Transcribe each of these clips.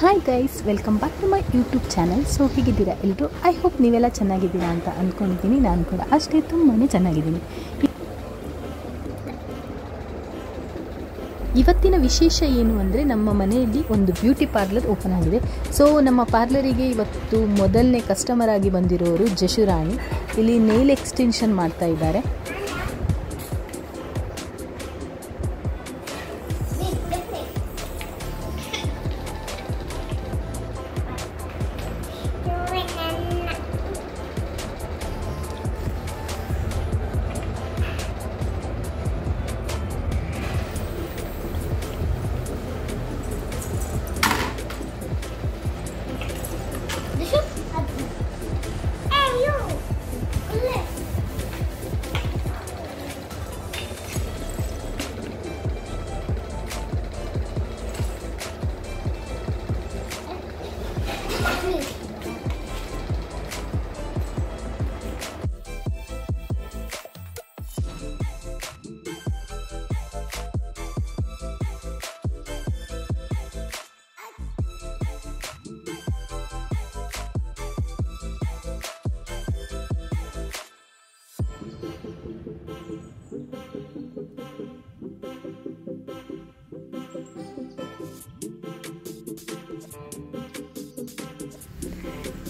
Hi guys, welcome back to my YouTube channel. So ಹೇಗಿದ್ದೀರಾ ಎಲ್ಲರೂ? I hope ನೀವೆಲ್ಲ ಚೆನ್ನಾಗಿದ್ದೀರಾ ಅಂತ ಅಂದ್ಕೊಂಡಿದ್ದೀನಿ. ನಾನು ಕೂಡ ಅಷ್ಟೇ ತುಂಬಾ ಚೆನ್ನಾಗಿದ್ದೀನಿ. ಇವತ್ತಿನ ವಿಶೇಷ ಏನು ಅಂದರೆ, ನಮ್ಮ ಮನೆಯಲ್ಲಿ ಒಂದು ಬ್ಯೂಟಿ ಪಾರ್ಲರ್ ಓಪನ್ ಆಗಿದೆ. ಸೊ ನಮ್ಮ ಪಾರ್ಲರಿಗೆ ಇವತ್ತು ಮೊದಲನೇ ಕಸ್ಟಮರ್ ಆಗಿ ಬಂದಿರೋರು ಜಶುರಾಣಿ. ಇಲ್ಲಿ ನೇಲ್ ಎಕ್ಸ್ಟೆನ್ಷನ್ ಮಾಡ್ತಾ ಇದ್ದಾರೆ.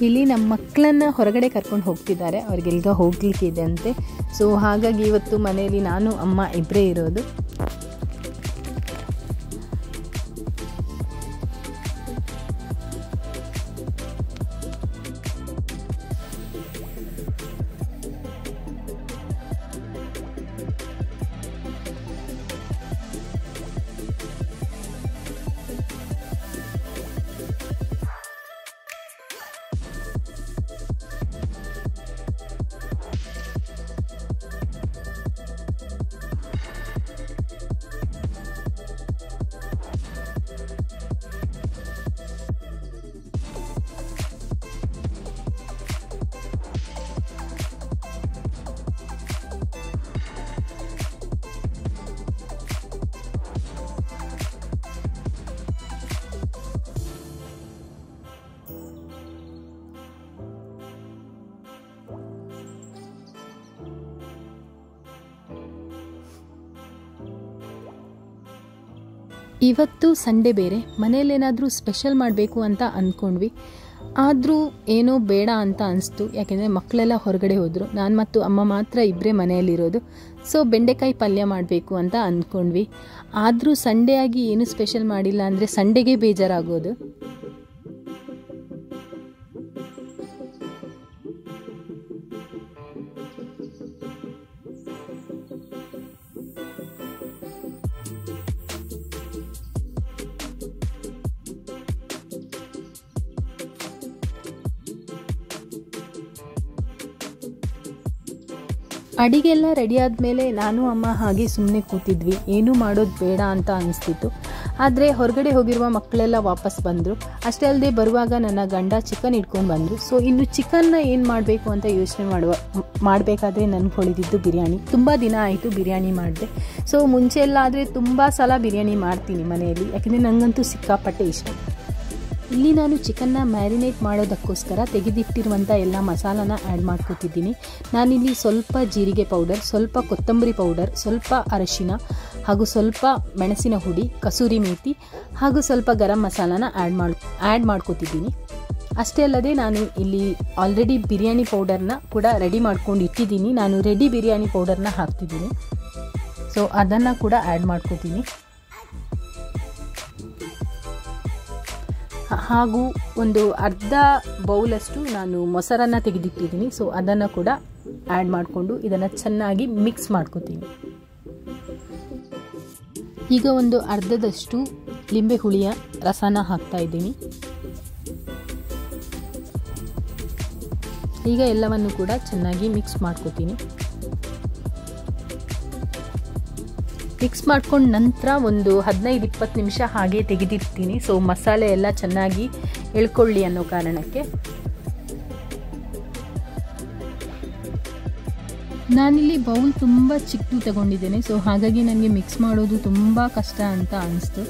ಇಲ್ಲಿ ನಮ್ಮ ಮಕ್ಕಳನ್ನು ಹೊರಗಡೆ ಕರ್ಕೊಂಡು ಹೋಗ್ತಿದ್ದಾರೆ. ಅವ್ರಿಗೆಲ್ಗ ಹೋಗ್ಲಿಕ್ಕೆ ಇದೆ ಅಂತೆ. ಸೊ ಹಾಗಾಗಿ ಇವತ್ತು ಮನೆಯಲ್ಲಿ ನಾನು ಅಮ್ಮ ಇಬ್ಬರೇ ಇರೋದು. ಇವತ್ತು ಸಂಡೇ ಬೇರೆ, ಮನೇಲೇನಾದರೂ ಸ್ಪೆಷಲ್ ಮಾಡಬೇಕು ಅಂತ ಅಂದ್ಕೊಂಡ್ವಿ. ಆದರೂ ಏನೋ ಬೇಡ ಅಂತ ಅನಿಸ್ತು. ಯಾಕೆಂದರೆ ಮಕ್ಕಳೆಲ್ಲ ಹೊರಗಡೆ ಹೋದರು, ನಾನು ಮತ್ತು ಅಮ್ಮ ಮಾತ್ರ ಇಬ್ಬರೇ ಮನೆಯಲ್ಲಿರೋದು. ಸೊ ಬೆಂಡೆಕಾಯಿ ಪಲ್ಯ ಮಾಡಬೇಕು ಅಂತ ಅಂದ್ಕೊಂಡ್ವಿ. ಆದರೂ ಸಂಡೇ ಆಗಿ ಏನು ಸ್ಪೆಷಲ್ ಮಾಡಿಲ್ಲ ಅಂದರೆ ಸಂಡೇಗೆ ಬೇಜಾರಾಗೋದು. ಅಡಿಗೆಲ್ಲ ರೆಡಿ ಆದಮೇಲೆ ನಾನು ಅಮ್ಮ ಹಾಗೆ ಸುಮ್ಮನೆ ಕೂತಿದ್ವಿ. ಏನೂ ಮಾಡೋದು ಬೇಡ ಅಂತ ಅನಿಸ್ತಿತ್ತು. ಆದರೆ ಹೊರಗಡೆ ಹೋಗಿರುವ ಮಕ್ಕಳೆಲ್ಲ ವಾಪಸ್ ಬಂದರು. ಅಷ್ಟೇ ಅಲ್ಲದೆ ಬರುವಾಗ ನನ್ನ ಗಂಡ ಚಿಕನ್ ಇಟ್ಕೊಂಡು ಬಂದರು. ಸೊ ಇನ್ನು ಚಿಕನ್ನ ಏನು ಮಾಡಬೇಕು ಅಂತ ಯೋಚನೆ ಮಾಡಬೇಕಾದ್ರೆ ನನಗೆ ಹೊಳಿದಿದ್ದು ಬಿರಿಯಾನಿ. ತುಂಬ ದಿನ ಆಯಿತು ಬಿರಿಯಾನಿ ಮಾಡಿದೆ. ಸೊ ಮುಂಚೆ ಎಲ್ಲ ಆದರೆ ತುಂಬ ಸಲ ಬಿರಿಯಾನಿ ಮಾಡ್ತೀನಿ ಮನೆಯಲ್ಲಿ, ಯಾಕೆಂದರೆ ನನಗಂತೂ ಸಿಕ್ಕಾಪಟ್ಟೆ ಇಷ್ಟ. ಇಲ್ಲಿ ನಾನು ಚಿಕನ್ನ ಮ್ಯಾರಿನೇಟ್ ಮಾಡೋದಕ್ಕೋಸ್ಕರ ತೆಗೆದಿಟ್ಟಿರುವಂಥ ಎಲ್ಲ ಮಸಾಲಾನ ಆ್ಯಡ್ ಮಾಡ್ಕೊತಿದ್ದೀನಿ. ನಾನಿಲ್ಲಿ ಸ್ವಲ್ಪ ಜೀರಿಗೆ ಪೌಡರ್, ಸ್ವಲ್ಪ ಕೊತ್ತಂಬರಿ ಪೌಡರ್, ಸ್ವಲ್ಪ ಅರಶಿನ ಹಾಗೂ ಸ್ವಲ್ಪ ಮೆಣಸಿನ ಹುಡಿ, ಕಸೂರಿ ಮೇಥಿ ಹಾಗೂ ಸ್ವಲ್ಪ ಗರಂ ಮಸಾಲಾನ ಆ್ಯಡ್ ಮಾಡ್ಕೊತಿದ್ದೀನಿ. ಅಷ್ಟೇ ಅಲ್ಲದೆ ನಾನು ಇಲ್ಲಿ ಆಲ್ರೆಡಿ ಬಿರಿಯಾನಿ ಪೌಡರ್ನ ಕೂಡ ರೆಡಿ ಮಾಡ್ಕೊಂಡು ಇಟ್ಟಿದ್ದೀನಿ. ನಾನು ರೆಡಿ ಬಿರಿಯಾನಿ ಪೌಡರ್ನ ಹಾಕ್ತಿದ್ದೀನಿ. ಸೊ ಅದನ್ನು ಕೂಡ ಆ್ಯಡ್ ಮಾಡ್ಕೊತೀನಿ. ಹಾಗೂ ಒಂದು ಅರ್ಧ ಬೌಲಷ್ಟು ನಾನು ಮೊಸರನ್ನು ತೆಗೆದಿಟ್ಟಿದ್ದೀನಿ. ಸೊ ಅದನ್ನು ಕೂಡ ಆ್ಯಡ್ ಮಾಡಿಕೊಂಡು ಇದನ್ನು ಚೆನ್ನಾಗಿ ಮಿಕ್ಸ್ ಮಾಡ್ಕೊತೀನಿ. ಈಗ ಒಂದು ಅರ್ಧದಷ್ಟು ಲಿಂಬೆ ಹುಳಿಯ ರಸನ ಹಾಕ್ತಾ ಇದ್ದೀನಿ. ಈಗ ಎಲ್ಲವನ್ನು ಕೂಡ ಚೆನ್ನಾಗಿ ಮಿಕ್ಸ್ ಮಾಡ್ಕೊತೀನಿ. ಮಿಕ್ಸ್ ಮಾಡ್ಕೊಂಡು ನಂತರ ಒಂದು 15-20 ನಿಮಿಷ ಹಾಗೆ ತೆಗೆದಿರ್ತೀನಿ. ಸೊ ಮಸಾಲೆ ಎಲ್ಲ ಚೆನ್ನಾಗಿ ಎಳ್ಕೊಳ್ಳಿ ಅನ್ನೋ ಕಾರಣಕ್ಕೆ. ನಾನಿಲ್ಲಿ ಬೌಲ್ ತುಂಬ ಚಿಕ್ಕದು ತಗೊಂಡಿದ್ದೇನೆ. ಸೊ ಹಾಗಾಗಿ ನನಗೆ ಮಿಕ್ಸ್ ಮಾಡೋದು ತುಂಬ ಕಷ್ಟ ಅಂತ ಅನಿಸ್ತು.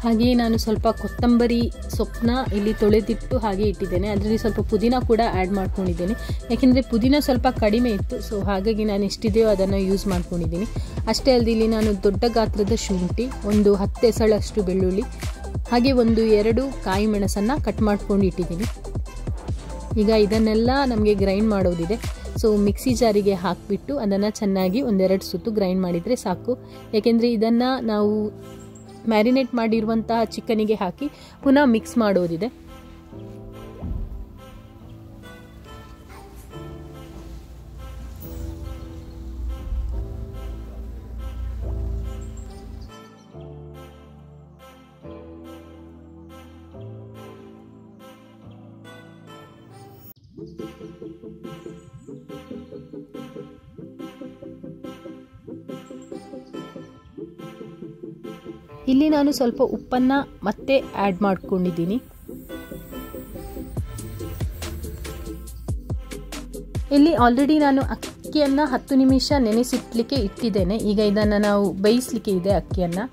ಹಾಗೆಯೇ ನಾನು ಸ್ವಲ್ಪ ಕೊತ್ತಂಬರಿ ಸೊಪ್ಪನ್ನ ಇಲ್ಲಿ ತೊಳೆದಿಟ್ಟು ಹಾಗೆ ಇಟ್ಟಿದ್ದೇನೆ. ಅದರಲ್ಲಿ ಸ್ವಲ್ಪ ಪುದೀನ ಕೂಡ ಆ್ಯಡ್ ಮಾಡ್ಕೊಂಡಿದ್ದೇನೆ. ಯಾಕೆಂದರೆ ಪುದೀನ ಸ್ವಲ್ಪ ಕಡಿಮೆ ಇತ್ತು, ಸೊ ಹಾಗಾಗಿ ನಾನು ಎಷ್ಟಿದೆಯೋ ಅದನ್ನು ಯೂಸ್ ಮಾಡ್ಕೊಂಡಿದ್ದೀನಿ. ಅಷ್ಟೇ ಅಲ್ಲದೆ ಇಲ್ಲಿ ನಾನು ದೊಡ್ಡ ಗಾತ್ರದ ಶುಂಠಿ, ಒಂದು 10 ಎಸಳಷ್ಟು ಬೆಳ್ಳುಳ್ಳಿ, ಹಾಗೆ 1-2 ಕಾಯಿ ಮೆಣಸನ್ನು ಕಟ್ ಮಾಡ್ಕೊಂಡು ಇಟ್ಟಿದ್ದೀನಿ. ಈಗ ಇದನ್ನೆಲ್ಲ ನಮಗೆ ಗ್ರೈಂಡ್ ಮಾಡೋದಿದೆ. ಸೊ ಮಿಕ್ಸಿ ಜಾರಿಗೆ ಹಾಕಿಬಿಟ್ಟು ಅದನ್ನು ಚೆನ್ನಾಗಿ 1-2 ಸುತ್ತು ಗ್ರೈಂಡ್ ಮಾಡಿದರೆ ಸಾಕು. ಯಾಕೆಂದರೆ ಇದನ್ನು ನಾವು ಮ್ಯಾರಿನೇಟ್ ಮಾಡಿರುವಂತಹ ಚಿಕನಿಗೆ ಹಾಕಿ ಪುನಃ ಮಿಕ್ಸ್ ಮಾಡೋದಿದೆ. ಇಲ್ಲಿ ನಾನು ಸ್ವಲ್ಪ ಉಪ್ಪನ್ನು ಮತ್ತೆ ಆ್ಯಡ್ ಮಾಡ್ಕೊಂಡಿದ್ದೀನಿ. ಇಲ್ಲಿ ಆಲ್ರೆಡಿ ನಾನು ಅಕ್ಕಿಯನ್ನು 10 ನಿಮಿಷ ನೆನೆಸಿಟ್ಲಿಕ್ಕೆ ಇಟ್ಟಿದ್ದೇನೆ. ಈಗ ಇದನ್ನು ನಾವು ಬೇಯಿಸಲಿಕ್ಕೆ ಇದೆ ಅಕ್ಕಿಯನ್ನು.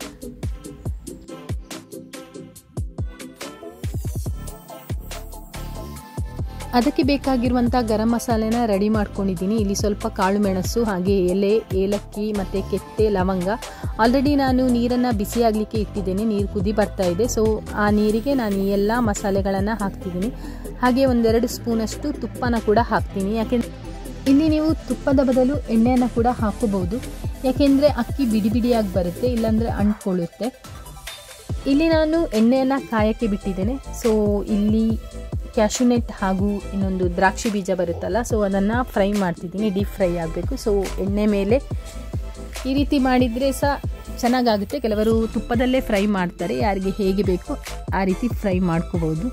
ಅದಕ್ಕೆ ಬೇಕಾಗಿರುವಂಥ ಗರಂ ಮಸಾಲೆನ ರೆಡಿ ಮಾಡ್ಕೊಂಡಿದ್ದೀನಿ. ಇಲ್ಲಿ ಸ್ವಲ್ಪ ಕಾಳು ಮೆಣಸು, ಹಾಗೆ ಎಲೆ, ಏಲಕ್ಕಿ ಮತ್ತು ಕೆತ್ತೆ, ಲವಂಗ. ಆಲ್ರೆಡಿ ನಾನು ನೀರನ್ನು ಬಿಸಿಯಾಗಲಿಕ್ಕೆ ಇಟ್ಟಿದ್ದೇನೆ. ನೀರು ಕುದಿ ಬರ್ತಾ ಇದೆ. ಸೊ ಆ ನೀರಿಗೆ ನಾನು ಈ ಎಲ್ಲ ಮಸಾಲೆಗಳನ್ನು ಹಾಕ್ತಿದ್ದೀನಿ. ಹಾಗೆ 1-2 ಸ್ಪೂನಷ್ಟು ತುಪ್ಪನ ಕೂಡ ಹಾಕ್ತೀನಿ. ಯಾಕೆಂದರೆ ಇಲ್ಲಿ ನೀವು ತುಪ್ಪದ ಬದಲು ಎಣ್ಣೆಯನ್ನು ಕೂಡ ಹಾಕೋಬಹುದು. ಯಾಕೆಂದರೆ ಅಕ್ಕಿ ಬಿಡಿ ಬಿಡಿಯಾಗಿ ಬರುತ್ತೆ, ಇಲ್ಲಾಂದರೆ ಅಂಟ್ಕೊಳ್ಳುತ್ತೆ. ಇಲ್ಲಿ ನಾನು ಎಣ್ಣೆಯನ್ನು ಕಾಯಕ್ಕೆ ಬಿಟ್ಟಿದ್ದೇನೆ. ಸೊ ಇಲ್ಲಿ ಕ್ಯಾಶುನೆಟ್ ಹಾಗೂ ಇನ್ನೊಂದು ದ್ರಾಕ್ಷಿ ಬೀಜ ಬರುತ್ತಲ್ಲ, ಸೊ ಅದನ್ನು ಫ್ರೈ ಮಾಡ್ತಿದ್ದೀನಿ. ಡೀಪ್ ಫ್ರೈ ಆಗಬೇಕು. ಸೊ ಎಣ್ಣೆ ಮೇಲೆ ಈ ರೀತಿ ಮಾಡಿದರೆ ಸಹ ಚೆನ್ನಾಗಾಗುತ್ತೆ. ಕೆಲವರು ತುಪ್ಪದಲ್ಲೇ ಫ್ರೈ ಮಾಡ್ತಾರೆ. ಯಾರಿಗೆ ಹೇಗೆ ಬೇಕು ಆ ರೀತಿ ಫ್ರೈ ಮಾಡ್ಕೋಬೋದು.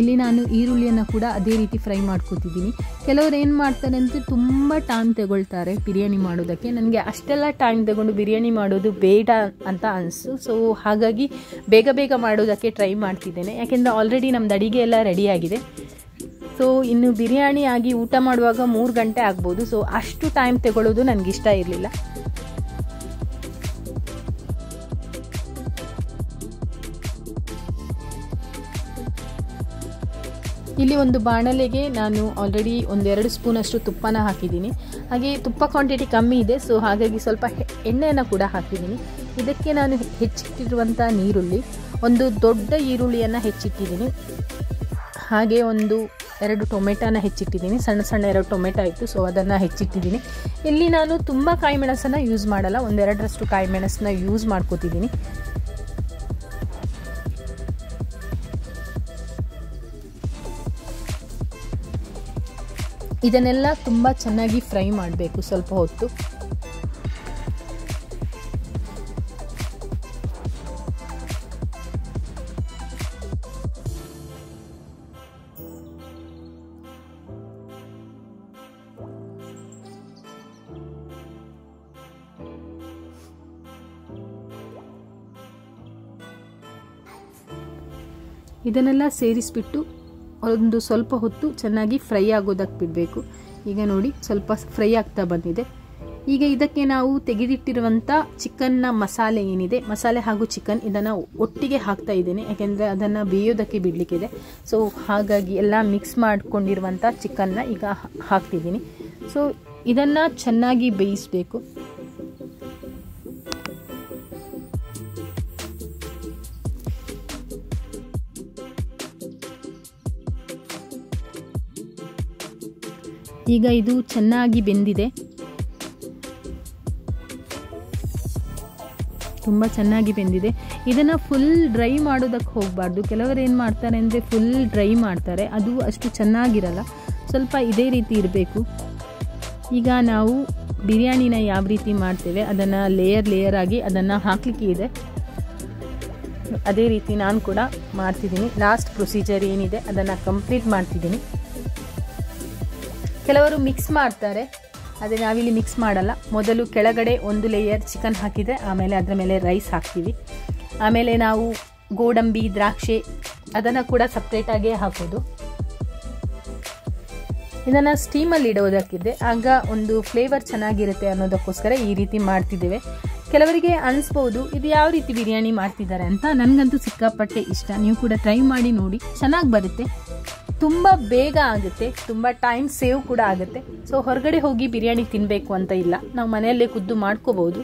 ಇಲ್ಲಿ ನಾನು ಈರುಳ್ಳಿಯನ್ನು ಕೂಡ ಅದೇ ರೀತಿ ಫ್ರೈ ಮಾಡ್ಕೋತಿದ್ದೀನಿ. ಕೆಲವರು ಏನು ಮಾಡ್ತಾರೆ ಅಂದರೆ ತುಂಬ ಟೈಮ್ ತಗೊಳ್ತಾರೆ ಬಿರಿಯಾನಿ ಮಾಡೋದಕ್ಕೆ. ನನಗೆ ಅಷ್ಟೆಲ್ಲ ಟೈಮ್ ತಗೊಂಡು ಬಿರಿಯಾನಿ ಮಾಡೋದು ಬೇಡ ಅಂತ ಅನಿಸ್ತು. ಸೊ ಹಾಗಾಗಿ ಬೇಗ ಬೇಗ ಮಾಡೋದಕ್ಕೆ ಟ್ರೈ ಮಾಡ್ತಿದ್ದೇನೆ. ಯಾಕೆಂದರೆ ಆಲ್ರೆಡಿ ನಮ್ಮದು ಅಡಿಗೆ ಎಲ್ಲ ರೆಡಿಯಾಗಿದೆ. ಸೊ ಇನ್ನು ಬಿರಿಯಾನಿ ಆಗಿ ಊಟ ಮಾಡುವಾಗ 3 ಗಂಟೆ ಆಗ್ಬೋದು. ಸೊ ಅಷ್ಟು ಟೈಮ್ ತಗೊಳ್ಳೋದು ನನಗಿಷ್ಟ ಇರಲಿಲ್ಲ. ಇಲ್ಲಿ ಒಂದು ಬಾಣಲೆಗೆ ನಾನು ಆಲ್ರೆಡಿ 1-2 ಸ್ಪೂನಷ್ಟು ತುಪ್ಪನ ಹಾಕಿದ್ದೀನಿ. ಹಾಗೆ ತುಪ್ಪ ಕ್ವಾಂಟಿಟಿ ಕಮ್ಮಿ ಇದೆ. ಸೊ ಹಾಗಾಗಿ ಸ್ವಲ್ಪ ಎಣ್ಣೆಯನ್ನು ಕೂಡ ಹಾಕಿದ್ದೀನಿ. ಇದಕ್ಕೆ ನಾನು ಹೆಚ್ಚಿಟ್ಟಿರುವಂಥ ನೀರುಳ್ಳಿ, ಒಂದು ದೊಡ್ಡ ಈರುಳ್ಳಿಯನ್ನು ಹೆಚ್ಚಿಟ್ಟಿದ್ದೀನಿ. ಹಾಗೆ 1-2 ಟೊಮೆಟೊನ ಹೆಚ್ಚಿಟ್ಟಿದ್ದೀನಿ. ಸಣ್ಣ 2 ಟೊಮೆಟೊ ಇತ್ತು, ಸೊ ಅದನ್ನು ಹೆಚ್ಚಿಟ್ಟಿದ್ದೀನಿ. ಇಲ್ಲಿ ನಾನು ತುಂಬ ಕಾಯಿ ಮೆಣಸನ್ನು ಯೂಸ್ ಮಾಡಲ್ಲ, 1-2ರಷ್ಟು ಕಾಯಿ ಮೆಣಸನ್ನ ಯೂಸ್ ಮಾಡ್ಕೋತಿದ್ದೀನಿ. ಇದನ್ನೆಲ್ಲ ತುಂಬ ಚೆನ್ನಾಗಿ ಫ್ರೈ ಮಾಡಬೇಕು ಸ್ವಲ್ಪ ಹೊತ್ತು. ಇದನ್ನೆಲ್ಲ ಸೇರಿಸಿಬಿಟ್ಟು ಒಂದು ಸ್ವಲ್ಪ ಹೊತ್ತು ಚೆನ್ನಾಗಿ ಫ್ರೈ ಆಗೋದಕ್ಕೆ ಬಿಡಬೇಕು. ಈಗ ನೋಡಿ ಸ್ವಲ್ಪ ಫ್ರೈ ಆಗ್ತಾ ಬಂದಿದೆ. ಈಗ ಇದಕ್ಕೆ ನಾವು ತೆಗೆದಿಟ್ಟಿರುವಂಥ ಚಿಕನ್ನ ಮಸಾಲೆ ಏನಿದೆ, ಮಸಾಲೆ ಹಾಗೂ ಚಿಕನ್ ಇದನ್ನು ಒಟ್ಟಿಗೆ ಹಾಕ್ತಾ ಇದ್ದೇನೆ. ಯಾಕೆಂದರೆ ಅದನ್ನು ಬೇಯೋದಕ್ಕೆ ಬಿಡಲಿಕ್ಕಿದೆ. ಸೊ ಹಾಗಾಗಿ ಎಲ್ಲ ಮಿಕ್ಸ್ ಮಾಡ್ಕೊಂಡಿರುವಂಥ ಚಿಕನ್ನ ಈಗ ಹಾಕ್ತಿದ್ದೀನಿ. ಸೊ ಇದನ್ನು ಚೆನ್ನಾಗಿ ಬೇಯಿಸಬೇಕು. ಈಗ ಇದು ಚೆನ್ನಾಗಿ ಬೆಂದಿದೆ, ತುಂಬ ಚೆನ್ನಾಗಿ ಬೆಂದಿದೆ. ಇದನ್ನು ಫುಲ್ ಡ್ರೈ ಮಾಡೋದಕ್ಕೆ ಹೋಗಬಾರ್ದು. ಕೆಲವರು ಏನು ಮಾಡ್ತಾರೆ ಅಂದರೆ ಫುಲ್ ಡ್ರೈ ಮಾಡ್ತಾರೆ, ಅದು ಅಷ್ಟು ಚೆನ್ನಾಗಿರಲ್ಲ. ಸ್ವಲ್ಪ ಇದೇ ರೀತಿ ಇರಬೇಕು. ಈಗ ನಾವು ಬಿರಿಯಾನಿನ ಯಾವ ರೀತಿ ಮಾಡ್ತೇವೆ ಅದನ್ನು ಲೇಯರ್ ಆಗಿ ಅದನ್ನು ಹಾಕಲಿಕ್ಕೆ ಇದೆ. ಅದೇ ರೀತಿ ನಾನು ಕೂಡ ಮಾಡ್ತಿದ್ದೀನಿ. ಲಾಸ್ಟ್ ಪ್ರೊಸೀಜರ್ ಏನಿದೆ ಅದನ್ನು ಕಂಪ್ಲೀಟ್ ಮಾಡ್ತಿದ್ದೀನಿ. ಕೆಲವರು ಮಿಕ್ಸ್ ಮಾಡ್ತಾರೆ, ಆದರೆ ನಾವಿಲ್ಲಿ ಮಿಕ್ಸ್ ಮಾಡಲ್ಲ. ಮೊದಲು ಕೆಳಗಡೆ 1 ಲೇಯರ್ ಚಿಕನ್ ಹಾಕಿದರೆ ಆಮೇಲೆ ಅದರ ಮೇಲೆ ರೈಸ್ ಹಾಕ್ತೀವಿ. ಆಮೇಲೆ ನಾವು ಗೋಡಂಬಿ, ದ್ರಾಕ್ಷಿ ಅದನ್ನು ಕೂಡ ಸಪ್ರೇಟಾಗೇ ಹಾಕೋದು. ಇದನ್ನು ಸ್ಟೀಮಲ್ಲಿ ಇಡೋದಕ್ಕಿದೆ, ಆಗ ಒಂದು ಫ್ಲೇವರ್ ಚೆನ್ನಾಗಿರುತ್ತೆ ಅನ್ನೋದಕ್ಕೋಸ್ಕರ ಈ ರೀತಿ ಮಾಡ್ತಿದ್ದೇವೆ. ಕೆಲವರಿಗೆ ಅನಿಸ್ಬೋದು ಇದು ಯಾವ ರೀತಿ ಬಿರಿಯಾನಿ ಮಾಡ್ತಿದ್ದಾರೆ ಅಂತ. ನನಗಂತೂ ಸಿಕ್ಕಾಪಟ್ಟೆ ಇಷ್ಟ. ನೀವು ಕೂಡ ಟ್ರೈ ಮಾಡಿ ನೋಡಿ, ಚೆನ್ನಾಗಿ ಬರುತ್ತೆ, ತುಂಬ ಬೇಗ ಆಗುತ್ತೆ, ತುಂಬ ಟೈಮ್ ಸೇವ್ ಕೂಡ ಆಗುತ್ತೆ. ಸೊ ಹೊರಗಡೆ ಹೋಗಿ ಬಿರಿಯಾನಿ ತಿನ್ನಬೇಕು ಅಂತ ಇಲ್ಲ, ನಾವು ಮನೆಯಲ್ಲೇ ಖುದ್ದು ಮಾಡ್ಕೋಬಹುದು.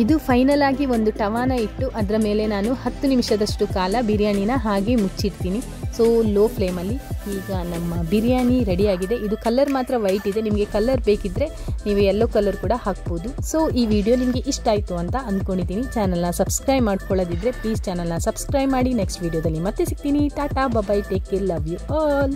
ಇದು ಫೈನಲ್ ಆಗಿ ಒಂದು ಟವಾನ ಇಟ್ಟು ಅದರ ಮೇಲೆ ನಾನು 10 ನಿಮಿಷದಷ್ಟು ಕಾಲ ಬಿರಿಯಾನಿನ ಹಾಗೆ ಮುಚ್ಚಿಡ್ತೀನಿ. ಸೊ ಲೋ ಫ್ಲೇಮಲ್ಲಿ. ಈಗ ನಮ್ಮ ಬಿರಿಯಾನಿ ರೆಡಿಯಾಗಿದೆ. ಇದು ಕಲರ್ ಮಾತ್ರ ವೈಟ್ ಇದೆ, ನಿಮಗೆ ಕಲರ್ ಬೇಕಿದ್ದರೆ ನೀವು ಯೆಲ್ಲೋ ಕಲರ್ ಕೂಡ ಹಾಕ್ಬೋದು. ಸೊ ಈ ವಿಡಿಯೋ ನಿಮಗೆ ಇಷ್ಟ ಆಯಿತು ಅಂತ ಅಂದ್ಕೊಂಡಿದ್ದೀನಿ. ಚಾನಲ್ನ ಸಬ್ಸ್ಕ್ರೈಬ್ ಮಾಡ್ಕೊಳ್ಳೋದಿದ್ರೆ ಪ್ಲೀಸ್ ಚಾನಲ್ನ ಸಬ್ಸ್ಕ್ರೈಬ್ ಮಾಡಿ. ನೆಕ್ಸ್ಟ್ ವಿಡಿಯೋದಲ್ಲಿ ಮತ್ತೆ ಸಿಗ್ತೀನಿ. ಟಾಟಾ, bye, take care, love you all.